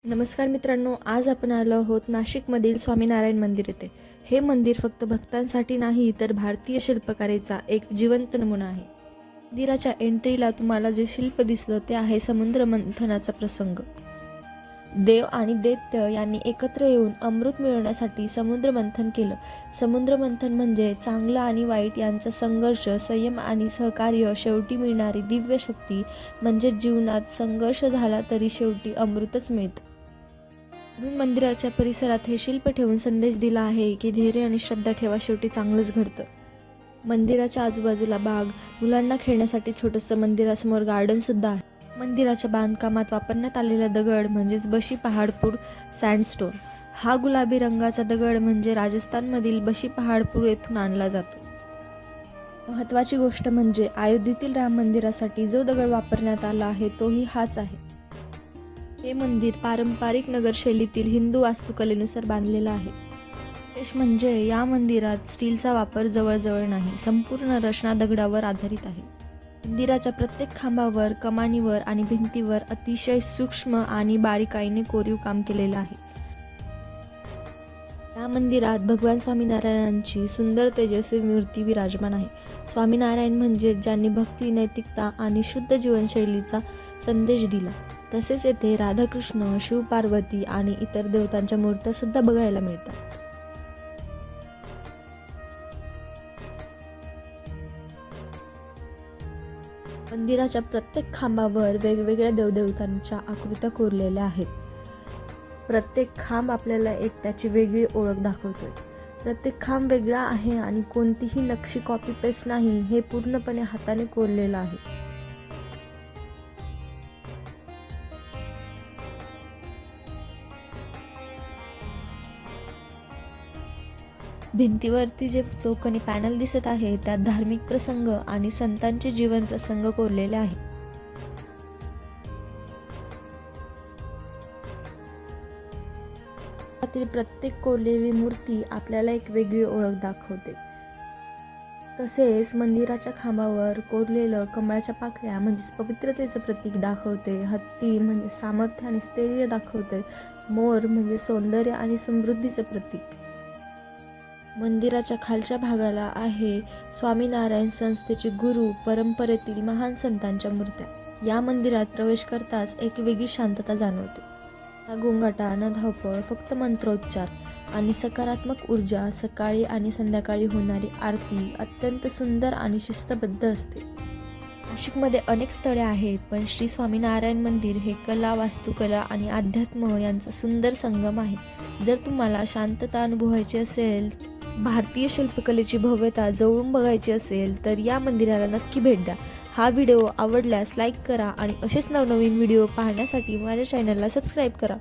नमस्कार मित्रांनो, आज आपण आलो आहोत नाशिकमधील स्वामीनारायण मंदिर येथे. हे मंदिर फक्त भक्तांसाठी नाही तर भारतीय शिल्पकलेचा एक जिवंत नमुना आहे. मंदिराच्या एंट्रीला तुम्हाला जे शिल्प दिसलं ते आहे समुद्र मंथनाचा प्रसंग. देव आणि दैत्य यांनी एकत्र येऊन अमृत मिळवण्यासाठी समुद्र मंथन केलं. समुद्र मंथन म्हणजे चांगलं आणि वाईट यांचा संघर्ष, संयम आणि सहकार्य, शेवटी मिळणारी दिव्य शक्ती. म्हणजे जीवनात संघर्ष झाला तरी शेवटी अमृतच मिळतं. म्हणून मंदिराच्या परिसरात हे शिल्प ठेवून संदेश दिला आहे की धैर्य आणि श्रद्धा ठेवा, शेवटी चांगलंच घडतं. मंदिराच्या आजूबाजूला बाग, मुलांना खेळण्यासाठी छोटंसं मंदिरासमोर गार्डन सुद्धा आहे. मंदिराच्या बांधकामात वापरण्यात आलेला दगड म्हणजेच बशी पहाडपूर सँडस्टोन. हा गुलाबी रंगाचा दगड म्हणजे राजस्थानमधील बशी पहाडपूर येथून आणला जातो. महत्त्वाची गोष्ट म्हणजे अयोध्येतील राम मंदिरासाठी जो दगड वापरण्यात आला आहे तोही हाच आहे. हे मंदिर पारंपरिक नगरशैलीतील हिंदू वास्तुकलेनुसार बांधलेलं आहे. विशेष म्हणजे या मंदिरात स्टीलचा वापर जवळजवळ नाही. संपूर्ण रचना दगडावर आधारित आहे. मंदिराच्या प्रत्येक खांबावर, कमानीवर आणि भिंतीवर अतिशय सूक्ष्म आणि बारीकाईने कोरीव काम केलेलं आहे. या मंदिरात भगवान स्वामीनारायणांची सुंदर तेजस्वी मूर्ती विराजमान आहे. स्वामीनारायण म्हणजे ज्यांनी भक्ती, नैतिकता आणि शुद्ध जीवनशैलीचा संदेश दिला. तसेच येथे राधाकृष्ण, शिव पार्वती आणि इतर देवतांच्या मूर्त्या सुद्धा बघायला मिळतात. मंदिराच्या प्रत्येक खांबावर वेगवेगळ्या देवदेवतांच्या आकृत्या कोरलेल्या आहेत. प्रत्येक खांब आपल्याला एक त्याची वेगळी ओळख दाखवतोय. प्रत्येक खांब वेगळा आहे आणि कोणतीही नक्षी कॉपी पेस्ट नाही, हे पूर्णपणे हाताने कोरलेलं आहे. भिंतीवरती जे चौकोनी पॅनल दिसत आहे त्यात धार्मिक प्रसंग आणि संतांचे जीवन प्रसंग कोरलेले आहे. त्यातील प्रत्येक कोरलेली मूर्ती आपल्याला एक वेगळी ओळख दाखवते. तसेच मंदिराच्या खांबावर कोरलेलं कमळाच्या पाकळ्या म्हणजे पवित्रतेचं प्रतीक दाखवते. हत्ती म्हणजे सामर्थ्य आणि स्थैर्य दाखवते. मोर म्हणजे सौंदर्य आणि समृद्धीचं प्रतीक. मंदिराच्या खालच्या भागाला आहे स्वामीनारायण संस्थेचे गुरु, परंपरेतील महान संतांच्या मूर्त्या. या मंदिरात प्रवेश करताच एक वेगळी शांतता जाणवते. ना गोंगाटा, ना धावपळ, फक्त मंत्रोच्चार आणि सकारात्मक ऊर्जा. सकाळी आणि संध्याकाळी होणारी आरती अत्यंत सुंदर आणि शिस्तबद्ध असते. नाशिकमध्ये अनेक स्थळे आहेत, पण श्री स्वामीनारायण मंदिर हे कला, वास्तुकला आणि अध्यात्म यांचा सुंदर संगम आहे. जर तुम्हाला शांतता अनुभवायची असेल, भारतीय शिल्पकलेची भव्यता जवळून बघायची असेल तर या मंदिराला नक्की भेट द्या. हा व्हिडिओ आवडल्यास लाईक करा आणि असेच नवनवीन व्हिडिओ पाहण्यासाठी माझ्या चॅनलला सबस्क्राईब करा.